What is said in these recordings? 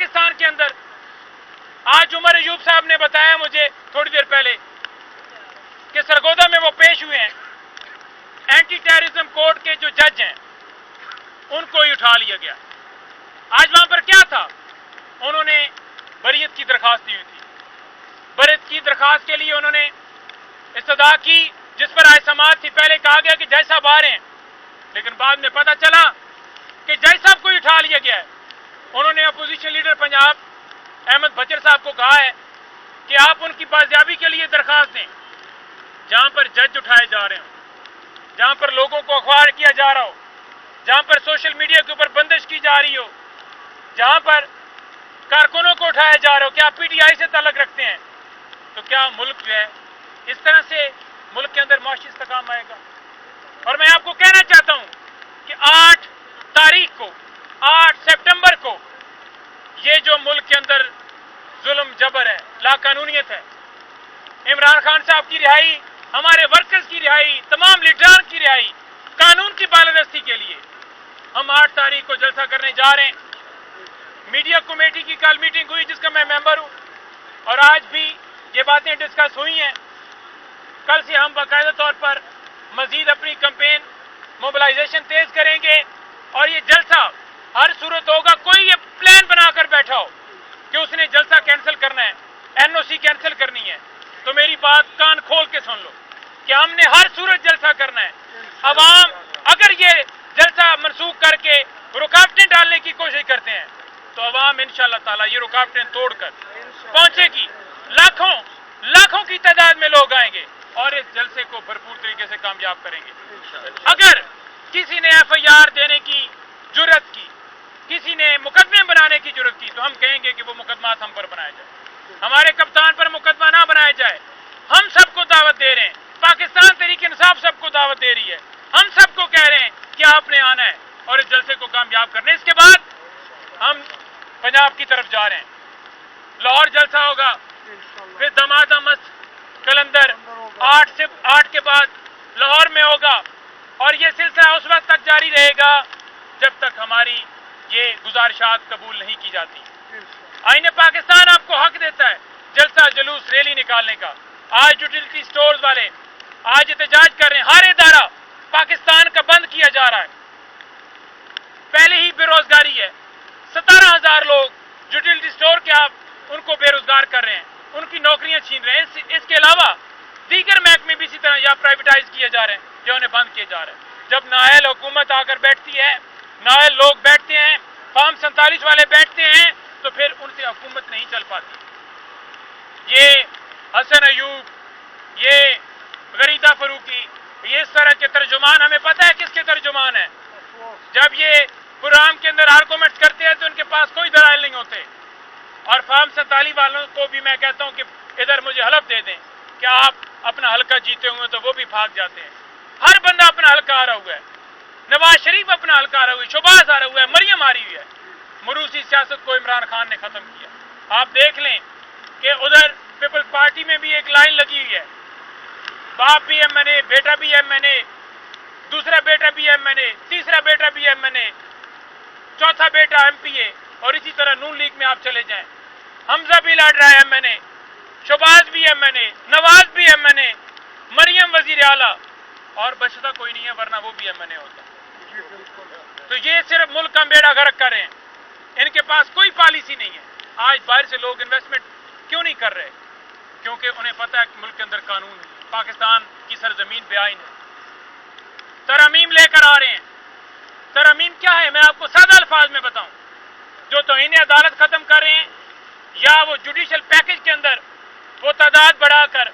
पाकिस्तान के अंदर। आज उमर अयूब साहब ने बताया मुझे थोड़ी देर पहले कि सरगोदा में वो पेश हुए हैं, एंटी टेररिज्म कोर्ट के जो जज हैं उनको ही उठा लिया गया। आज वहां पर क्या था, उन्होंने बरीयत की दरखास्त दी हुई थी। बरीयत की दरखास्त के लिए उन्होंने इस्तदा की, जिस पर आज समाज थी। पहले कहा गया कि जज साहब आ रहे हैं, लेकिन बाद में पता चला कि जज साहब को ही उठा लिया गया है। उन्होंने अपोजिशन लीडर पंजाब अहमद बचर साहब को कहा है कि आप उनकी बाजियाबी के लिए दरखास्त दें। जहां पर जज उठाए जा रहे हो, जहां पर लोगों को अखबार किया जा रहा हो, जहां पर सोशल मीडिया के ऊपर बंदिश की जा रही हो, जहां पर कारकुनों को उठाया जा रहा हो, क्या आप पीटीआई से ताल्लुक रखते हैं, तो क्या मुल्क जो है इस तरह से मुल्क के अंदर माशी इस्तेकाम आएगा? और मैं आपको कहना चाहता हूं कि 8 तारीख को, 8 सितंबर को ये जो मुल्क के अंदर जुल्म जबर है, लाकानूनियत है, इमरान खान साहब की रिहाई, हमारे वर्कर्स की रिहाई, तमाम लीडरान की रिहाई, कानून की बालादस्ती के लिए हम 8 तारीख को जलसा करने जा रहे हैं। मीडिया कमेटी की कल मीटिंग हुई जिसका मैं मेंबर हूं, और आज भी ये बातें डिस्कस हुई हैं। कल से हम बाकायदा तौर पर मजीद अपनी कैंपेन मोबिलाइजेशन तेज करेंगे, और ये जलसा हर सूरत होगा। कोई ये प्लान बनाकर बैठा हो कि उसने जलसा कैंसिल करना है, एनओसी कैंसिल करनी है, तो मेरी बात कान खोल के सुन लो कि हमने हर सूरत जलसा करना है। अवाम अगर ये जलसा मनसूख करके रुकावटें डालने की कोशिश करते हैं तो अवाम इंशाअल्लाह ताला ये रुकावटें तोड़कर पहुंचेगी। लाखों लाखों की तादाद में लोग आएंगे और इस जलसे को भरपूर तरीके से कामयाब करेंगे। अगर किसी ने एफआईआर देने की जुर्रत की, किसी ने मुकदमे बनाने की जुर्रत की, तो हम कहेंगे कि वो मुकदमा हम पर बनाया जाए, हमारे कप्तान पर मुकदमा ना बनाया जाए। हम सबको दावत दे रहे हैं, पाकिस्तान तहरीक इंसाफ सबको दावत दे रही है, हम सबको कह रहे हैं कि आपने आना है और इस जलसे को कामयाब करने। इसके बाद हम पंजाब की तरफ जा रहे हैं, लाहौर जलसा होगा, फिर दमादम कलंदर 8 के बाद लाहौर में होगा, और ये सिलसिला उस वक्त तक जारी रहेगा जब तक हमारी ये गुजारिशात कबूल नहीं की जाती। आईने पाकिस्तान आपको हक देता है जलसा जुलूस रैली निकालने का। आज यूटिलिटी स्टोर्स वाले आज एहतजाज कर रहे हैं, हर इदारा पाकिस्तान का बंद किया जा रहा है। पहले ही बेरोजगारी है, 17,000 लोग यूटिलिटी स्टोर के आप उनको बेरोजगार कर रहे हैं, उनकी नौकरियां छीन रहे हैं। इसके अलावा दीगर महकमे भी इसी तरह या प्राइवेटाइज किए जा रहे हैं या उन्हें बंद किए जा रहे हैं। जब नाअहल हुकूमत आकर बैठती है, नाअहल लोग बैठते हैं, फॉर्म 47 वाले बैठते हैं, तो फिर उनसे हुकूमत नहीं चल पाती। ये हसन अयूब, ये गरीदा फरूकी, ये इस तरह के तर्जुमान, हमें पता है किसके तर्जुमान है। जब ये प्रोग्राम के अंदर आर्गूमेंट्स करते हैं तो उनके पास कोई दलाइल नहीं होते। और फॉर्म 47 वालों को भी मैं कहता हूं कि इधर मुझे हलफ दे दें कि आप अपना हल्का जीते हुए, तो वो भी भाग जाते हैं। हर बंदा अपना हल्का हारा हुआ है, नवाज शरीफ अपना हल्का हारा हुआ है, शोबाज हारा हुआ है, मरियम हारी हुई है। मरूसी सियासत को इमरान खान ने खत्म किया। आप देख लें कि उधर पीपल्स पार्टी में भी एक लाइन लगी हुई है, बाप भी एमएनए, बेटा भी एमएनए, दूसरा बेटा भी एमएनए, तीसरा बेटा भी एमएनए, चौथा बेटा एमपीए, और इसी तरह नून लीग में आप चले जाएं, हमजा भी लड़ रहा है एमएनए, शोबाज भी एमएनए, नवाज भी एमएनए, मरियम वजीर आला, और बचता कोई नहीं है, वरना वो भी एमएनए होता। तो ये सिर्फ मुल्क का बेड़ा गर्क कर रहे हैं, इनके पास कोई पॉलिसी नहीं है। आज बाहर से लोग इन्वेस्टमेंट क्यों नहीं कर रहे? क्योंकि उन्हें पता है कि मुल्क के अंदर कानून है, पाकिस्तान की सरजमीन बेआईन है। तरमीम लेकर आ रहे हैं। तरमीम क्या है, मैं आपको सादा अल्फाज में बताऊं। जो तौहीन अदालत खत्म कर रहे हैं, या वो जुडिशल पैकेज के अंदर वो तादाद बढ़ाकर,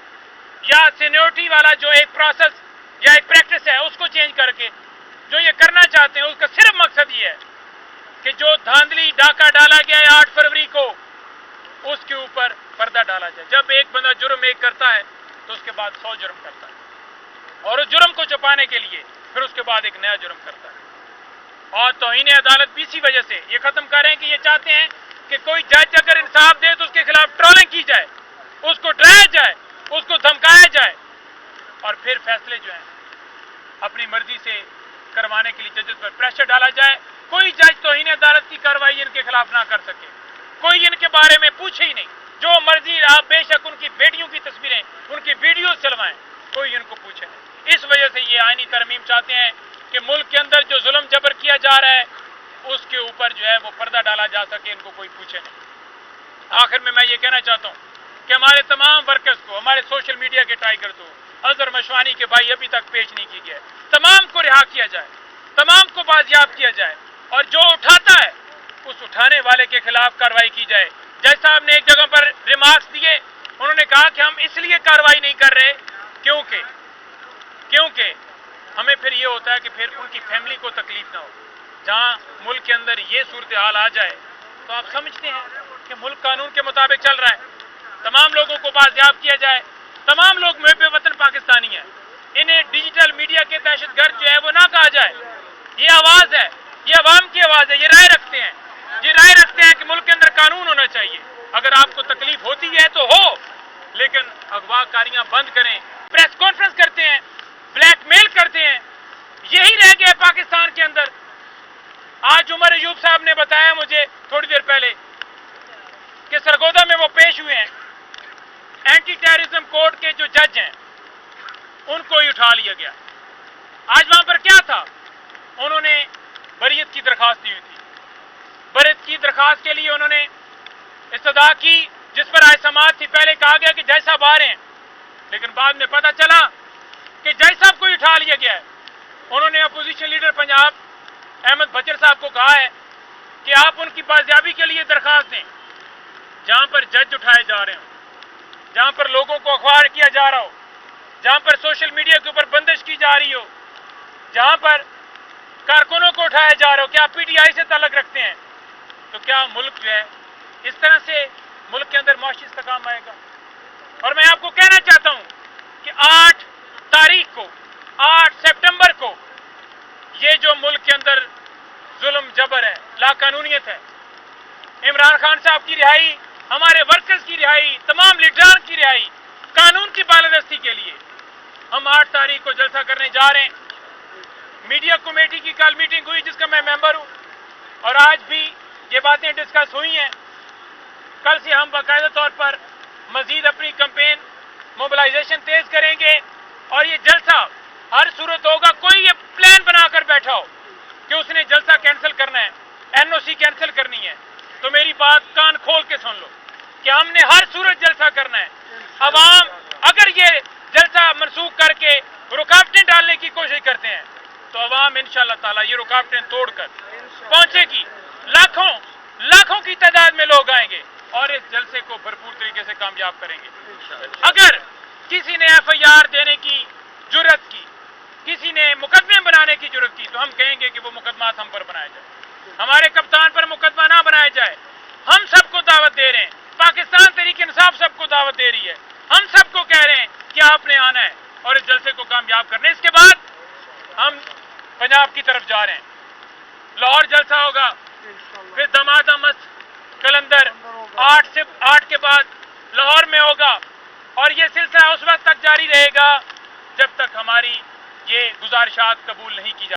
या सीनियोरिटी वाला जो एक प्रोसेस या एक प्रैक्टिस है उसको चेंज करके जो ये करना चाहते हैं, उसका सिर्फ मकसद ये है कि जो धांधली डाका डाला गया है 8 फरवरी को, उसके ऊपर पर्दा डाला जाए। जब एक बंदा जुर्म एक करता है तो उसके बाद 100 जुर्म करता है, और उस जुर्म को छुपाने के लिए फिर उसके बाद एक नया जुर्म करता है। और तौहीन अदालत भी इसी वजह से ये खत्म कर रहे हैं कि ये चाहते हैं कि कोई जज अगर इंसाफ दे तो उसके खिलाफ ट्रोलिंग की जाए, उसको डराया जाए, उसको धमकाया जाए, और फिर फैसले जो हैं अपनी मर्जी से करवाने के लिए जजेस पर प्रेशर डाला जाए। कोई जज तौहीन अदालत की कार्रवाई इनके खिलाफ ना कर सके। کوئی ان کے بارے میں پوچھے ہی نہیں. جو مرضی آپ بے شک ان کی بیٹیوں کی تصویریں ان کی ویڈیوز چلوائیں, کوئی ان کو پوچھے نہیں. اس وجہ سے یہ آئینی ترمیم چاہتے ہیں کہ ملک کے اندر جو ظلم جبر کیا جا رہا ہے اس کے اوپر جو ہے وہ پردہ ڈالا جا سکے, ان کو کوئی پوچھے نہیں. آخر میں یہ کہنا چاہتا ہوں کہ ہمارے تمام ورکرز کو, ہمارے سوشل میڈیا کے ٹائیگرز کو, اظہر مشوانی کے بھائی ابھی تک پیش نہیں کی گئے, تمام کو رہا کیا جائے, تمام کو بازیاب کیا جائے, اور جو اٹھاتا ہے اس اٹھانے والے کے خلاف کارروائی کی جائے. جج صاحب نے ایک جگہ پر ریمارکس دیے, انہوں نے کہا کہ ہم اس لیے کارروائی نہیں کر رہے کیونکہ ہمیں پھر یہ ہوتا ہے کہ پھر ان کی فیملی کو تکلیف نہ ہو. جہاں ملک کے اندر یہ صورتحال آ جائے تو آپ سمجھتے ہیں کہ ملک قانون کے مطابق چل رہا ہے, تمام لوگوں کو بازیاب کیا جائے, تمام لوگ محب وطن پاکستانی ہیں, انہیں ڈیجیٹل میڈیا کے دہشت گرد جو ہے وہ نہ کہا جائے. یہ آواز ہے, یہ عوام کی آواز ہے, یہ رائے رکھتے ہیں کہ ملک کے اندر قانون ہونا چاہیے. اگر آپ کو تکلیف ہوتی ہے تو ہو, لیکن اغوا کاریاں بند کریں. پریس کانفرنس کرتے ہیں, بلیک میل کرتے ہیں, یہی رہ گیا پاکستان کے اندر. آج عمر ایوب صاحب نے بتایا مجھے تھوڑی دیر پہلے کہ سرگودا میں وہ پیش ہوئے ہیں, اینٹی ٹیررزم کورٹ کے جو جج ہیں ان کو ہی اٹھا لیا گیا. آج وہاں پر کیا تھا, انہوں نے بریت کی درخواست دی ہوئی تھی. بریت کی درخواست کے لیے انہوں نے استدعا کی جس پر آج سماعت تھی. پہلے کہا گیا کہ جج صاحب آ رہے ہیں, لیکن بعد میں پتہ چلا کہ جج صاحب کو ہی اٹھا لیا گیا ہے. انہوں نے اپوزیشن لیڈر پنجاب احمد بچر صاحب کو کہا ہے کہ آپ ان کی بازیابی کے لیے درخواست دیں. جہاں پر جج اٹھائے جا رہے ہوں, جہاں پر لوگوں کو اخبار کیا جا رہا ہو, جہاں پر سوشل میڈیا کے اوپر بندش کی جا رہی ہو, جہاں پر کارکنوں کو اٹھایا جا رہا ہو, کیا پی ٹی آئی سے تعلق رکھتے ہیں, تو کیا ملک جو ہے اس طرح سے ملک کے اندر معاشی استحکام آئے گا؟ اور میں آپ کو کہنا چاہتا ہوں کہ 8 تاریخ کو, 8 سپٹمبر کو یہ جو ملک کے اندر ظلم جبر ہے, لا قانونیت ہے, عمران خان صاحب کی رہائی, ہمارے ورکرز کی رہائی, تمام لیڈران کی رہائی, قانون کی بالادستی کے لیے ہم 8 تاریخ کو جلسہ کرنے جا رہے ہیں. میڈیا کمیٹی کی کل میٹنگ ہوئی جس کا میں ممبر ہوں, اور آج بھی یہ باتیں ڈسکس ہوئی ہیں. کل سے ہم باقاعدہ طور پر مزید اپنی کمپین موبلائزیشن تیز کریں گے, اور یہ جلسہ ہر صورت ہوگا. کوئی یہ پلان بنا کر بیٹھا ہو کہ اس نے جلسہ کینسل کرنا ہے, این او سی کینسل کرنی ہے, تو میری بات کان کھول کے سن لو کہ ہم نے ہر صورت جلسہ کرنا ہے. عوام اگر یہ جلسہ منسوخ کر کے رکاوٹیں ڈالنے کی کوشش کرتے ہیں تو عوام انشاءاللہ تعالیٰ یہ رکاوٹیں توڑ کر پہنچے گی. لاکھوں کی تعداد میں لوگ آئیں گے اور اس جلسے کو بھرپور طریقے سے کامیاب کریں گے. اگر کسی نے ایف آئی آر دینے کی جرت کی, کسی نے مقدمے بنانے کی جرت کی, تو ہم کہیں گے کہ وہ مقدمات ہم پر بنایا جائے, ہمارے کپتان پر مقدمہ نہ بنایا جائے. ہم سب کو دعوت دے رہے ہیں, پاکستان تحریک انصاف سب کو دعوت دے رہی ہے, ہم سب کو کہہ رہے ہیں کہ آپ نے آنا ہے اور اس جلسے کو کامیاب کرنے. اس کے بعد ہم پنجاب کی طرف جا رہے ہیں, لاہور جلسہ ہوگا, پھر دمادم کلندر 8 کے بعد لاہور میں ہوگا, اور یہ سلسلہ اس وقت تک جاری رہے گا جب تک ہماری یہ گزارشات قبول نہیں کی جائے.